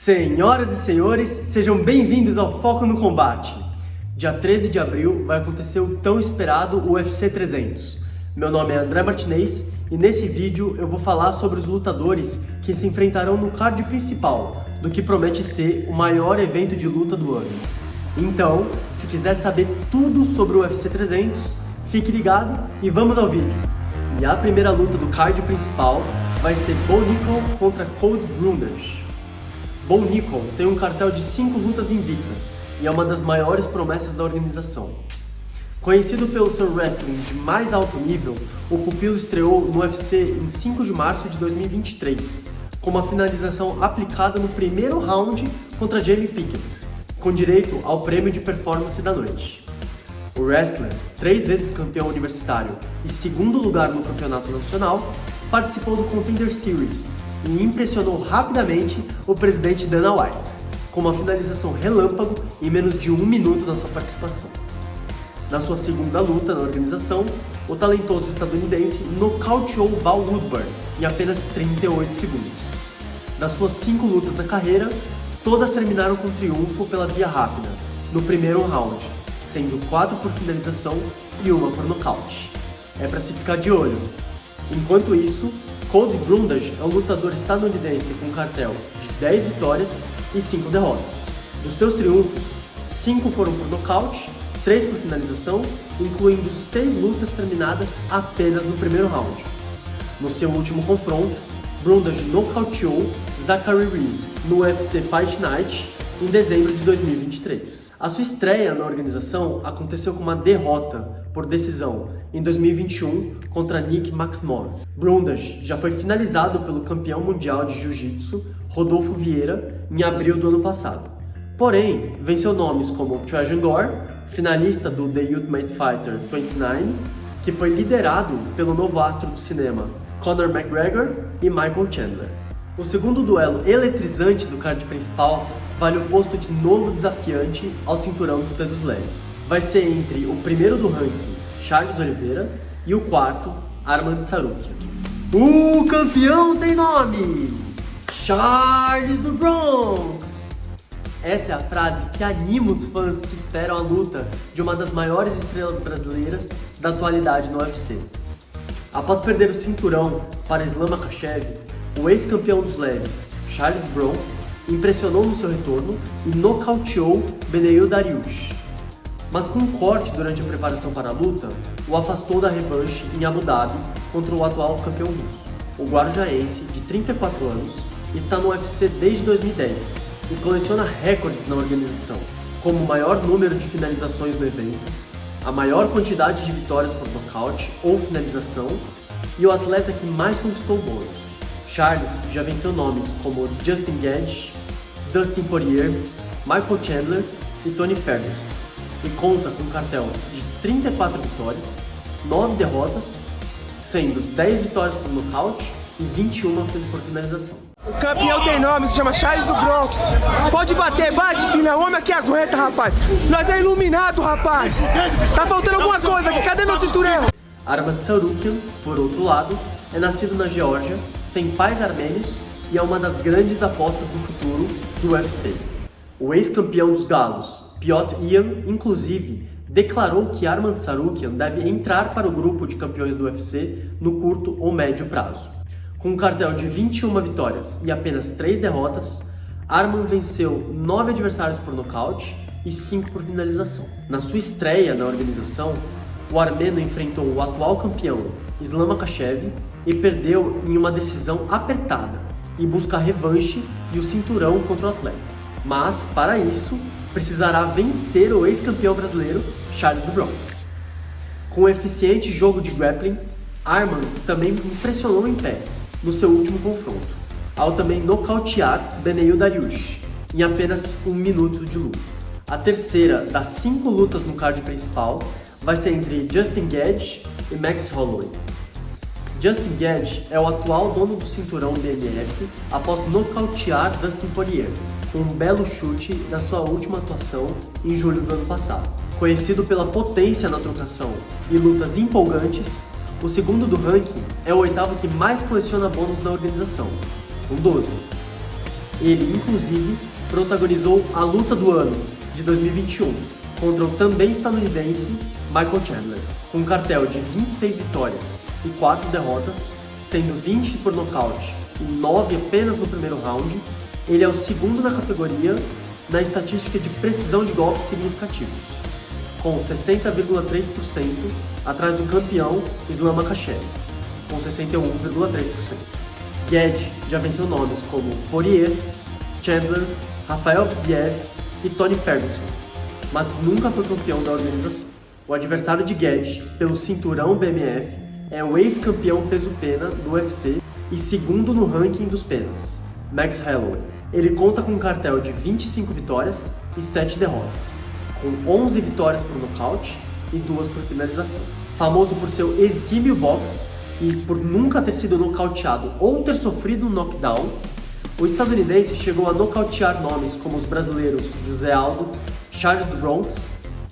Senhoras e senhores, sejam bem-vindos ao Foco no Combate. Dia 13 de abril vai acontecer o tão esperado UFC 300. Meu nome é André Martinez e nesse vídeo eu vou falar sobre os lutadores que se enfrentarão no card principal do que promete ser o maior evento de luta do ano. Então, se quiser saber tudo sobre o UFC 300, fique ligado e vamos ao vídeo. E a primeira luta do card principal vai ser Bo Nickal contra Cold Brundage. Bo Nickal tem um cartel de 5 lutas invictas e é uma das maiores promessas da organização. Conhecido pelo seu wrestling de mais alto nível, o pupilo estreou no UFC em 5 de março de 2023, com uma finalização aplicada no primeiro round contra Jamie Pickett, com direito ao prêmio de performance da noite. O wrestler, 3 vezes campeão universitário e segundo lugar no campeonato nacional, participou do Contender Series e impressionou rapidamente o presidente Dana White, com uma finalização relâmpago em menos de 1 minuto na sua participação. Na sua segunda luta na organização, o talentoso estadunidense nocauteou Val Woodburn em apenas 38 segundos. Das suas 5 lutas na carreira, todas terminaram com triunfo pela via rápida, no primeiro round, sendo 4 por finalização e 1 por nocaute. É para se ficar de olho. Enquanto isso, Cold Brundage é um lutador estadunidense com um cartel de 10 vitórias e 5 derrotas. Dos seus triunfos, 5 foram por nocaute, 3 por finalização, incluindo 6 lutas terminadas apenas no primeiro round. No seu último confronto, Brundage nocauteou Zachary Reese no UFC Fight Night em dezembro de 2023. A sua estreia na organização aconteceu com uma derrota por decisão em 2021 contra Nick Maximov. Brundage já foi finalizado pelo campeão mundial de jiu-jitsu Rodolfo Vieira em abril do ano passado. Porém, venceu nomes como Trajan Gore, finalista do The Ultimate Fighter 29, que foi liderado pelo novo astro do cinema Conor McGregor e Michael Chandler. O segundo duelo eletrizante do card principal vale o posto de novo desafiante ao cinturão dos pesos leves. Vai ser entre o primeiro do ranking, Charles Oliveira, e o quarto, Arman Tsarukyan. O campeão tem nome! Charles do Bronx! Essa é a frase que anima os fãs que esperam a luta de uma das maiores estrelas brasileiras da atualidade no UFC. Após perder o cinturão para Islam Makhachev, o ex-campeão dos leves, Charles Bronx, impressionou no seu retorno e nocauteou Beneil Dariush. Mas com um corte durante a preparação para a luta, o afastou da revanche em Abu Dhabi contra o atual campeão russo. O guarujaense, de 34 anos, está no UFC desde 2010 e coleciona recordes na organização, como o maior número de finalizações no evento, a maior quantidade de vitórias por nocaute ou finalização e o atleta que mais conquistou bônus. Charles já venceu nomes como Justin Gaethje, Dustin Poirier, Michael Chandler e Tony Ferguson, e conta com um cartel de 34 vitórias, 9 derrotas, sendo 10 vitórias por nocaute e 21 por finalização. O campeão tem nome, se chama Charles do Bronx. Pode bater, bate, filho, é homem que aguenta, rapaz. Nós é iluminado, rapaz. Tá faltando alguma coisa aqui, cadê meu cinturão? Arman Tsarukyan, por outro lado, é nascido na Geórgia, tem pais armênios e é uma das grandes apostas do futuro do UFC. O ex-campeão dos galos, Piotr Yan, inclusive, declarou que Arman Tsarukyan deve entrar para o grupo de campeões do UFC no curto ou médio prazo. Com um cartel de 21 vitórias e apenas 3 derrotas, Arman venceu 9 adversários por nocaute e 5 por finalização. Na sua estreia na organização, o armeno enfrentou o atual campeão Islam Makhachev e perdeu em uma decisão apertada e busca a revanche e o cinturão contra o atleta. Mas, para isso, precisará vencer o ex-campeão brasileiro Charles do Bronx. Com um eficiente jogo de grappling, Arman também impressionou em pé no seu último confronto, ao também nocautear Beneil Dariush em apenas 1 minuto de luta. A terceira das 5 lutas no card principal vai ser entre Justin Gaethje e Max Holloway. Justin Gaethje é o atual dono do cinturão BMF após nocautear Dustin Poirier com um belo chute na sua última atuação em julho do ano passado. Conhecido pela potência na trocação e lutas empolgantes, o segundo do ranking é o 8º que mais coleciona bônus na organização, com 12. Ele, inclusive, protagonizou a luta do ano de 2021 contra o também estadunidense Michael Chandler, com um cartel de 26 vitórias e 4 derrotas, sendo 20 por nocaute e 9 apenas no primeiro round. Ele é o segundo na categoria na estatística de precisão de golpes significativos, com 60,3%, atrás do campeão Islam Makhachev, com 61,3%. Guedes já venceu nomes como Poirier, Chandler, Rafael Fiziev e Tony Ferguson, mas nunca foi campeão da organização. O adversário de Guedes pelo cinturão BMF é o ex-campeão peso-pena do UFC e segundo no ranking dos penas, Max Holloway. Ele conta com um cartel de 25 vitórias e 7 derrotas, com 11 vitórias por nocaute e 2 por finalização. Famoso por seu exímio boxe e por nunca ter sido nocauteado ou ter sofrido um knockdown, o estadunidense chegou a nocautear nomes como os brasileiros José Aldo, Charles do Bronx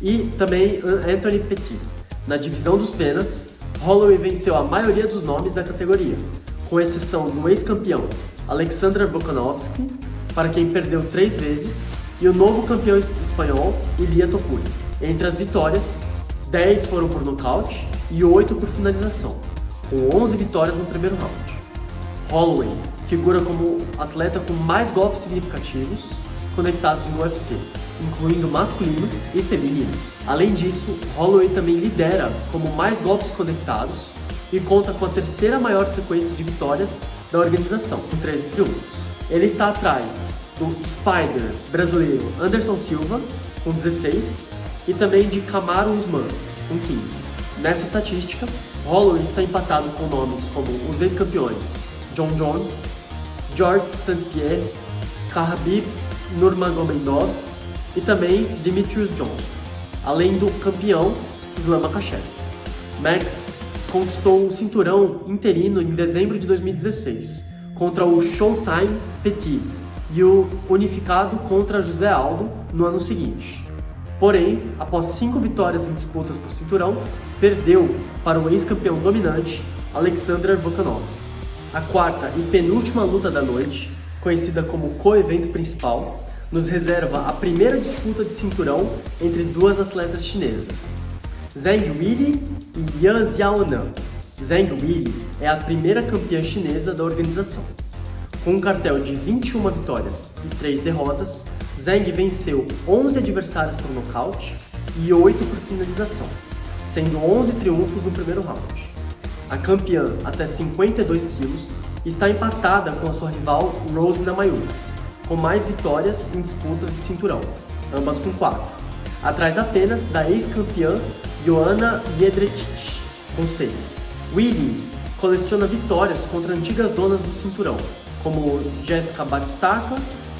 e também Anthony Pettis. Na divisão dos penas, Holloway venceu a maioria dos nomes da categoria, com exceção do ex-campeão Alexander Volkanovski, para quem perdeu 3 vezes, e o novo campeão espanhol Ilia Topuria. Entre as vitórias, 10 foram por nocaute e 8 por finalização, com 11 vitórias no primeiro round. Holloway figura como atleta com mais golpes significativos conectados no UFC, incluindo masculino e feminino. Além disso, Holloway também lidera como mais golpes conectados e conta com a terceira maior sequência de vitórias da organização, com 13 triunfos. Ele está atrás do Spider brasileiro Anderson Silva, com 16, e também de Kamaru Usman, com 15. Nessa estatística, Holloway está empatado com nomes como os ex-campeões John Jones, George St. Pierre, Khabib Nurmagomedov e também Demetrius Johnson, além do campeão Islam Makhachev. Max conquistou o cinturão interino em dezembro de 2016 contra o Showtime Pettis e o unificado contra José Aldo no ano seguinte. Porém, após 5 vitórias em disputas por cinturão, perdeu para o ex-campeão dominante Alexander Volkanovski. A quarta e penúltima luta da noite, conhecida como co-evento principal, nos reserva a primeira disputa de cinturão entre duas atletas chinesas, Zhang Weili e Yan Xiaonan. Zhang Weili é a primeira campeã chinesa da organização. Com um cartel de 21 vitórias e 3 derrotas, Zhang venceu 11 adversários por nocaute e 8 por finalização, sendo 11 triunfos no primeiro round. A campeã, até 52 quilos, está empatada com a sua rival Rose Namajunas, com mais vitórias em disputas de cinturão, ambas com 4, atrás apenas da ex-campeã Joanna Jędrzejczyk, com 6. Weili coleciona vitórias contra antigas donas do cinturão, como Jessica Batistaca,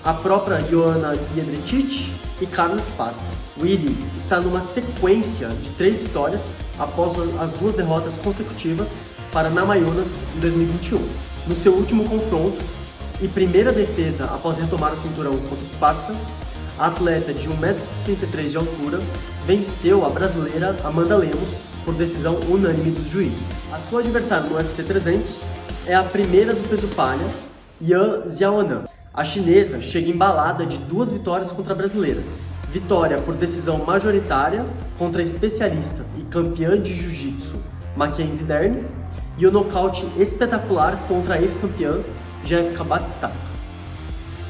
a própria Joanna Jędrzejczyk e Carla Esparza. Weili está numa sequência de 3 vitórias após as 2 derrotas consecutivas para Namajunas em 2021. No seu último confronto e primeira defesa após retomar o cinturão contra Esparza, a atleta de 1,63 m de altura venceu a brasileira Amanda Lemos por decisão unânime dos juízes. A sua adversária no UFC 300 é a primeira do peso palha, Yan Xiaonan. A chinesa chega embalada de 2 vitórias contra brasileiras. Vitória por decisão majoritária contra a especialista e campeã de jiu-jitsu Mackenzie Dern e o nocaute espetacular contra a ex-campeã Jessica Batistaca.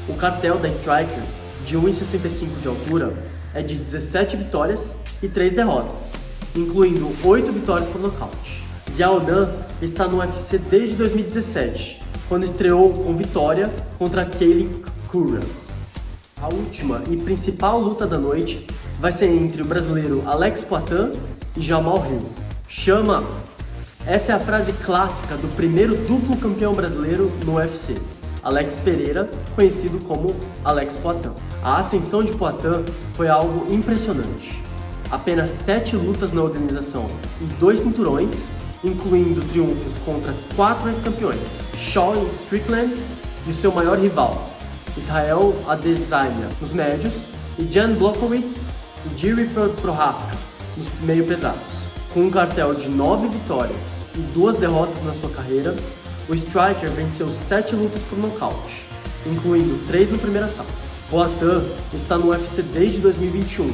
O cartel da Striker, de 1,65 de altura, é de 17 vitórias e 3 derrotas, incluindo 8 vitórias por nocaute. Xiaonan está no UFC desde 2017, quando estreou com vitória contra Kailin Curran. A última e principal luta da noite vai ser entre o brasileiro Alex Poatan e Jamal Hill. Chama! Essa é a frase clássica do primeiro duplo campeão brasileiro no UFC, Alex Pereira, conhecido como Alex Poatan. A ascensão de Poatan foi algo impressionante. Apenas 7 lutas na organização e 2 cinturões, incluindo triunfos contra 4 ex-campeões, Sean Strickland e o seu maior rival, Israel Adesanya, nos médios, e Jan Blachowicz e Jiri Prochazka, nos meio pesados. Com um cartel de 9 vitórias e 2 derrotas na sua carreira, o Striker venceu 7 lutas por nocaute, incluindo 3 no primeiro assalto. Poatan está no UFC desde 2021,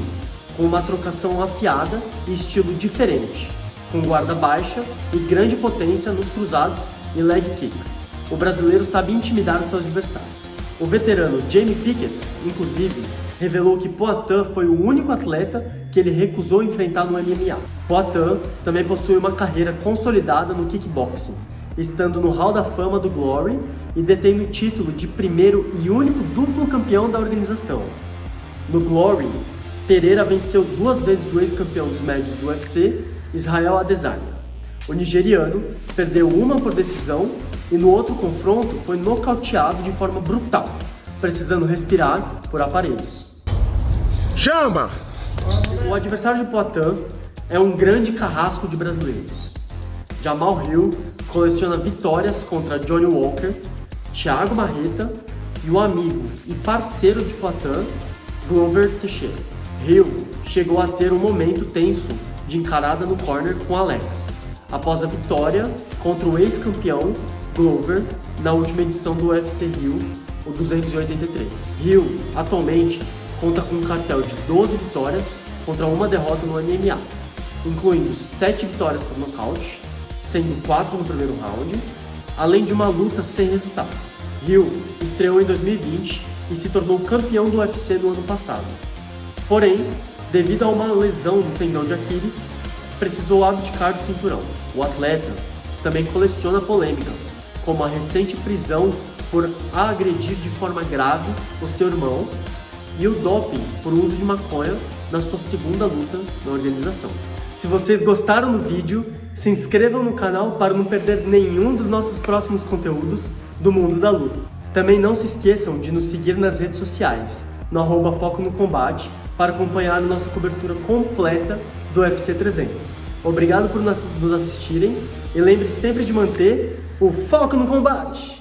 com uma trocação afiada e estilo diferente, com guarda baixa e grande potência nos cruzados e leg kicks. O brasileiro sabe intimidar seus adversários. O veterano Jamie Pickett, inclusive, revelou que Poatan foi o único atleta que ele recusou enfrentar no MMA. Poatan também possui uma carreira consolidada no kickboxing, estando no Hall da Fama do Glory e detendo o título de primeiro e único duplo campeão da organização. No Glory, Pereira venceu 2 vezes o ex-campeão dos médios do UFC, Israel Adesanya. O nigeriano perdeu uma por decisão e no outro confronto foi nocauteado de forma brutal, precisando respirar por aparelhos. Chama! O adversário de Poatan é um grande carrasco de brasileiros. Jamal Hill coleciona vitórias contra Johnny Walker, Thiago Marreta e o amigo e parceiro de Poatan, Glover Teixeira. Hill chegou a ter um momento tenso de encarada no corner com Alex, após a vitória contra o ex-campeão Glover na última edição do UFC Rio, o 283. Hill atualmente conta com um cartel de 12 vitórias contra uma derrota no MMA, incluindo 7 vitórias por nocaute, sendo 4 no primeiro round, além de uma luta sem resultado. Hill estreou em 2020 e se tornou campeão do UFC no ano passado. Porém, devido a uma lesão no tendão de Aquiles, precisou abdicar do cinturão. O atleta também coleciona polêmicas, como a recente prisão por agredir de forma grave o seu irmão e o doping por uso de maconha na sua segunda luta na organização. Se vocês gostaram do vídeo, se inscrevam no canal para não perder nenhum dos nossos próximos conteúdos do mundo da luta. Também não se esqueçam de nos seguir nas redes sociais, no @Foco no Combate, para acompanhar a nossa cobertura completa do UFC 300. Obrigado por nos assistirem e lembre-se sempre de manter o foco no combate!